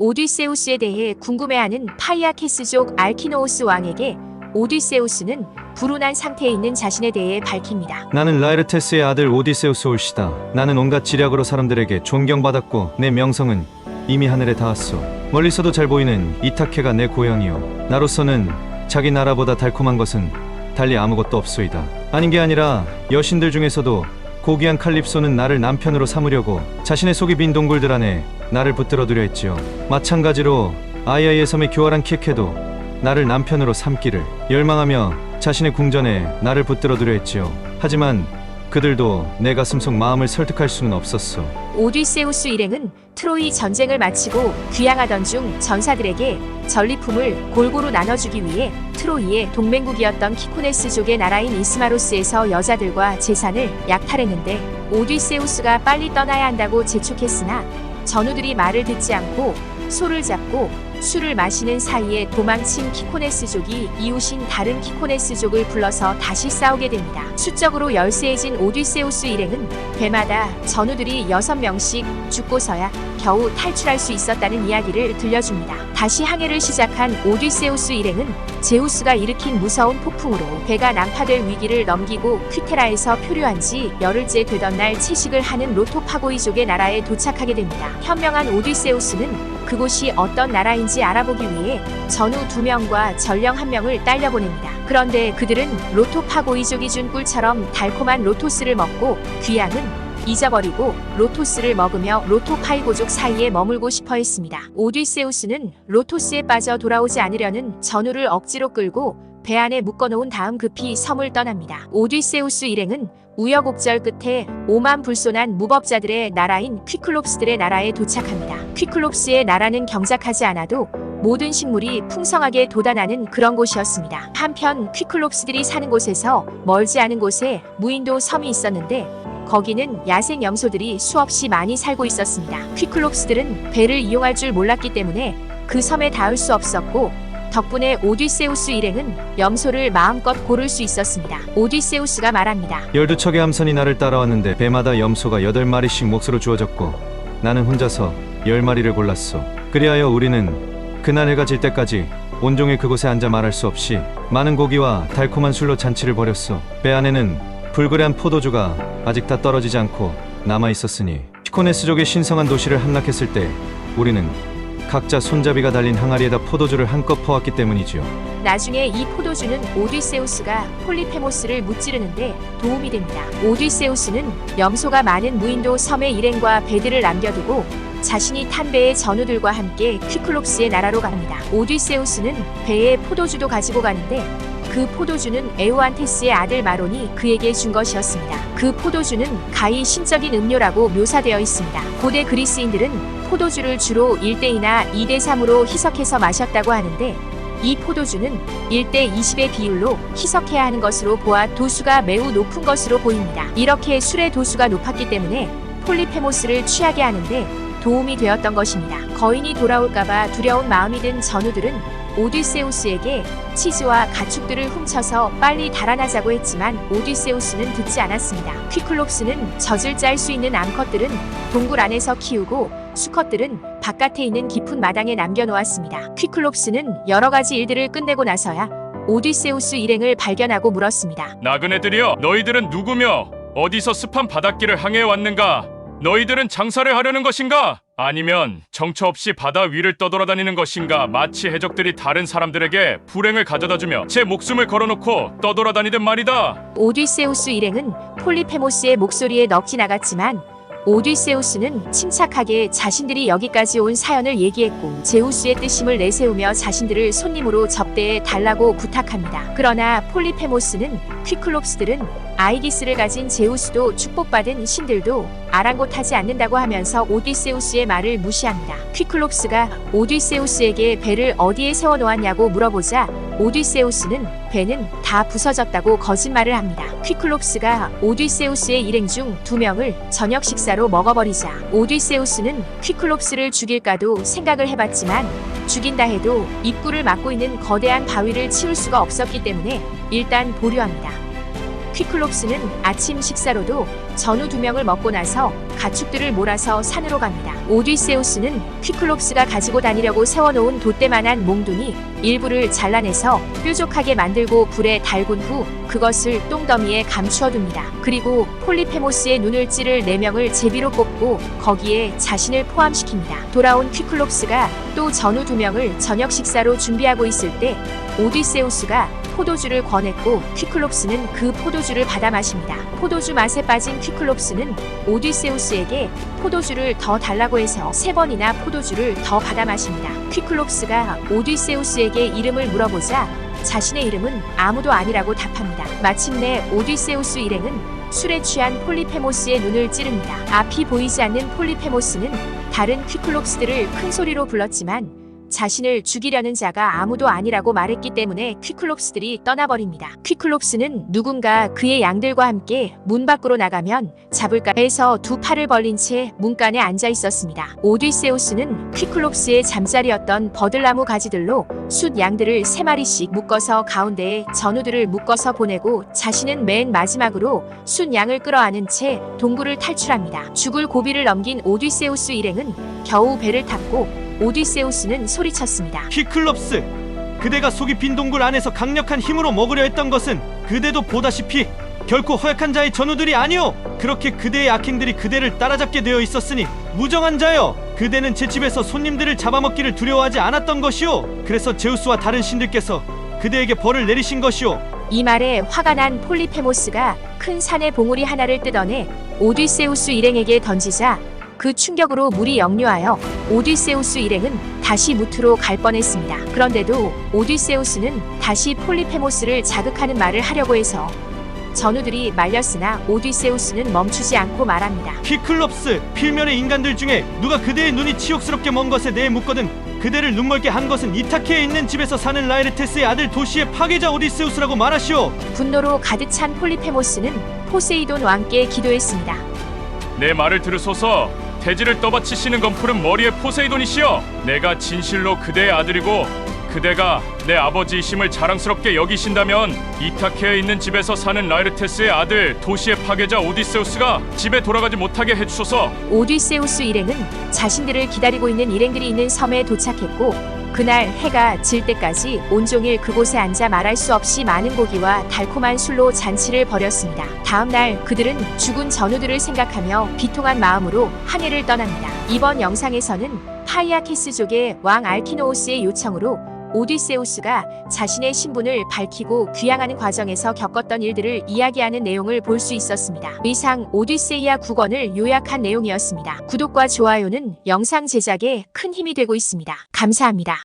오디세우스에 대해 궁금해하는 파이아케스족 알키노우스 왕에게 오디세우스는 불운한 상태에 있는 자신에 대해 밝힙니다. 나는 라에르테스의 아들 오디세우스 올시다. 나는 온갖 지략으로 사람들에게 존경받았고 내 명성은 이미 하늘에 닿았소. 멀리서도 잘 보이는 이타케가 내 고향이요. 나로서는 자기 나라보다 달콤한 것은 달리 아무것도 없소이다. 아닌 게 아니라 여신들 중에서도 고귀한 칼립소는 나를 남편으로 삼으려고 자신의 속이 빈 동굴들 안에 나를 붙들어두려 했지요. 마찬가지로 아이아이의 섬의 교활한 키케도 나를 남편으로 삼기를 열망하며 자신의 궁전에 나를 붙들어두려 했지요. 하지만 그들도 내 가슴속 마음을 설득할 수는 없었어. 오디세우스 일행은 트로이 전쟁을 마치고 귀향하던 중 전사들에게 전리품을 골고루 나눠주기 위해 트로이의 동맹국이었던 키코네스족의 나라인 이스마로스에서 여자들과 재산을 약탈했는데 오디세우스가 빨리 떠나야 한다고 재촉했으나 전우들이 말을 듣지 않고 소를 잡고 술을 마시는 사이에 도망친 키코네스족이 이웃인 다른 키코네스족을 불러서 다시 싸우게 됩니다. 수적으로 열세해진 오디세우스 일행은 배마다 전우들이 6명씩 죽고서야 겨우 탈출할 수 있었다는 이야기를 들려줍니다. 다시 항해를 시작한 오디세우스 일행은 제우스가 일으킨 무서운 폭풍으로 배가 난파될 위기를 넘기고 퀴테라에서 표류한 지 열흘째 되던 날 채식을 하는 로토파고이족의 나라에 도착하게 됩니다. 현명한 오디세우스는 그곳이 어떤 나라인지 알아보기 위해 전우 2명과 전령 1명을 딸려보냅니다. 그런데 그들은 로토파고이족이 준 꿀처럼 달콤한 로토스를 먹고 귀향은 잊어버리고 로토스를 먹으며 로토파이고족 사이에 머물고 싶어 했습니다. 오디세우스는 로토스에 빠져 돌아오지 않으려는 전우를 억지로 끌고 배 안에 묶어놓은 다음 급히 섬을 떠납니다. 오디세우스 일행은 우여곡절 끝에 오만불손한 무법자들의 나라인 퀴클롭스들의 나라에 도착합니다. 퀴클롭스의 나라는 경작하지 않아도 모든 식물이 풍성하게 돋아나는 그런 곳이었습니다. 한편 퀴클롭스들이 사는 곳에서 멀지 않은 곳에 무인도 섬이 있었는데 거기는 야생 염소들이 수없이 많이 살고 있었습니다. 퀴클롭스들은 배를 이용할 줄 몰랐기 때문에 그 섬에 닿을 수 없었고 덕분에 오디세우스 일행은 염소를 마음껏 고를 수 있었습니다. 오디세우스가 말합니다. 12척의 함선이 나를 따라왔는데 배마다 염소가 8마리씩 몫으로 주어졌고 나는 혼자서 10마리를 골랐소. 그리하여 우리는 그날 해가 질 때까지 온종일 그곳에 앉아 말할 수 없이 많은 고기와 달콤한 술로 잔치를 벌였소. 배 안에는 불그레한 포도주가 아직 다 떨어지지 않고 남아있었으니 피코네스족의 신성한 도시를 함락했을 때 우리는 각자 손잡이가 달린 항아리에다 포도주를 한껏 퍼왔기 때문이지요. 나중에 이 포도주는 오디세우스가 폴리페모스를 무찌르는데 도움이 됩니다. 오디세우스는 염소가 많은 무인도 섬의 일행과 배들을 남겨두고 자신이 탄 배의 전우들과 함께 퀴클롭스의 나라로 갑니다. 오디세우스는 배에 포도주도 가지고 가는데 그 포도주는 에우안테스의 아들 마론이 그에게 준 것이었습니다. 그 포도주는 가히 신적인 음료라고 묘사되어 있습니다. 고대 그리스인들은 포도주를 주로 1대2나 2대3으로 희석해서 마셨다고 하는데 이 포도주는 1대20의 비율로 희석해야 하는 것으로 보아 도수가 매우 높은 것으로 보입니다. 이렇게 술의 도수가 높았기 때문에 폴리페모스를 취하게 하는데 도움이 되었던 것입니다. 거인이 돌아올까봐 두려운 마음이 든 전우들은 오디세우스에게 치즈와 가축들을 훔쳐서 빨리 달아나자고 했지만 오디세우스는 듣지 않았습니다. 퀴클롭스는 젖을 짤 수 있는 암컷들은 동굴 안에서 키우고 수컷들은 바깥에 있는 깊은 마당에 남겨놓았습니다. 퀴클롭스는 여러 가지 일들을 끝내고 나서야 오디세우스 일행을 발견하고 물었습니다. 나그네들이여, 너희들은 누구며 어디서 습한 바닷길을 항해 왔는가? 너희들은 장사를 하려는 것인가? 아니면 정처 없이 바다 위를 떠돌아다니는 것인가? 마치 해적들이 다른 사람들에게 불행을 가져다주며 제 목숨을 걸어놓고 떠돌아다니든 말이다. 오디세우스 일행은 폴리페모스의 목소리에 넋이 나갔지만 오디세우스는 침착하게 자신들이 여기까지 온 사연을 얘기했고 제우스의 뜻임을 내세우며 자신들을 손님으로 접대해 달라고 부탁합니다. 그러나 폴리페모스는 퀴클롭스들은 아이기스를 가진 제우스도 축복받은 신들도 아랑곳하지 않는다고 하면서 오디세우스의 말을 무시합니다. 퀴클롭스가 오디세우스에게 배를 어디에 세워놓았냐고 물어보자 오디세우스는 배는 다 부서졌다고 거짓말을 합니다. 퀴클롭스가 오디세우스의 일행 중 2명을 저녁 식사로 먹어버리자 오디세우스는 퀴클롭스를 죽일까도 생각을 해봤지만 죽인다 해도 입구를 막고 있는 거대한 바위를 치울 수가 없었기 때문에 일단 보류합니다. 퀴클롭스는 아침 식사로도 전우 2명을 먹고 나서 가축들을 몰아서 산으로 갑니다. 오디세우스는 퀴클롭스가 가지고 다니려고 세워놓은 돛대만한 몽둥이 일부를 잘라내서 뾰족하게 만들고 불에 달군 후 그것을 똥더미에 감추어둡니다. 그리고 폴리페모스의 눈을 찌를 4명을 제비로 뽑고 거기에 자신을 포함시킵니다. 돌아온 퀴클롭스가 또 전우 2명을 저녁 식사로 준비하고 있을 때 오디세우스가 포도주를 권했고 퀴클롭스는 그 포도주를 받아 마십니다. 포도주 맛에 빠진 퀴클롭스는 오디세우스에게 포도주를 더 달라고 해서 3번이나 포도주를 더 받아 마십니다. 퀴클롭스가 오디세우스에게 이름을 물어보자 자신의 이름은 아무도 아니라고 답합니다. 마침내 오디세우스 일행은 술에 취한 폴리페모스의 눈을 찌릅니다. 앞이 보이지 않는 폴리페모스는 다른 퀴클롭스들을 큰 소리로 불렀지만 자신을 죽이려는 자가 아무도 아니라고 말했기 때문에 퀴클롭스들이 떠나버립니다. 퀴클롭스는 누군가 그의 양들과 함께 문 밖으로 나가면 잡을까 해서 2 팔을 벌린 채 문간에 앉아 있었습니다. 오디세우스는 퀴클롭스의 잠자리였던 버들나무 가지들로 숫 양들을 3마리씩 묶어서 가운데에 전우들을 묶어서 보내고 자신은 맨 마지막으로 숫 양을 끌어안은 채 동굴을 탈출합니다. 죽을 고비를 넘긴 오디세우스 일행은 겨우 배를 탔고 오디세우스는 소리쳤습니다. 퀴클롭스, 그대가 속이 빈 동굴 안에서 강력한 힘으로 먹으려 했던 것은 그대도 보다시피 결코 허약한 자의 전우들이 아니오. 그렇게 그대의 악행들이 그대를 따라잡게 되어 있었으니 무정한 자여, 그대는 제 집에서 손님들을 잡아먹기를 두려워하지 않았던 것이오. 그래서 제우스와 다른 신들께서 그대에게 벌을 내리신 것이오. 이 말에 화가 난 폴리페모스가 큰 산의 봉우리 하나를 뜯어내 오디세우스 일행에게 던지자 그 충격으로 물이 역류하여 오디세우스 일행은 다시 무트로 갈 뻔했습니다. 그런데도 오디세우스는 다시 폴리페모스를 자극하는 말을 하려고 해서 전우들이 말렸으나 오디세우스는 멈추지 않고 말합니다. 퀴클롭스, 필면의 인간들 중에 누가 그대의 눈이 치욕스럽게 먼 것에 대해 묻거든 그대를 눈멀게 한 것은 이타케에 있는 집에서 사는 라에르테스의 아들 도시의 파괴자 오디세우스라고 말하시오. 분노로 가득 찬 폴리페모스는 포세이돈 왕께 기도했습니다. 내 말을 들으소서. 대지를 떠받치시는 검푸른 머리의 포세이돈이시여, 내가 진실로 그대의 아들이고 그대가 내 아버지이심을 자랑스럽게 여기신다면 이타케에 있는 집에서 사는 라에르테스의 아들 도시의 파괴자 오디세우스가 집에 돌아가지 못하게 해주소서. 오디세우스 일행은 자신들을 기다리고 있는 일행들이 있는 섬에 도착했고 그날 해가 질 때까지 온종일 그곳에 앉아 말할 수 없이 많은 고기와 달콤한 술로 잔치를 벌였습니다. 다음 날 그들은 죽은 전우들을 생각하며 비통한 마음으로 항해를 떠납니다. 이번 영상에서는 파이아케스족의 왕 알키노우스의 요청으로 오디세우스가 자신의 신분을 밝히고 귀향하는 과정에서 겪었던 일들을 이야기하는 내용을 볼 수 있었습니다. 이상 오디세이아 9권을 요약한 내용이었습니다. 구독과 좋아요는 영상 제작에 큰 힘이 되고 있습니다. 감사합니다.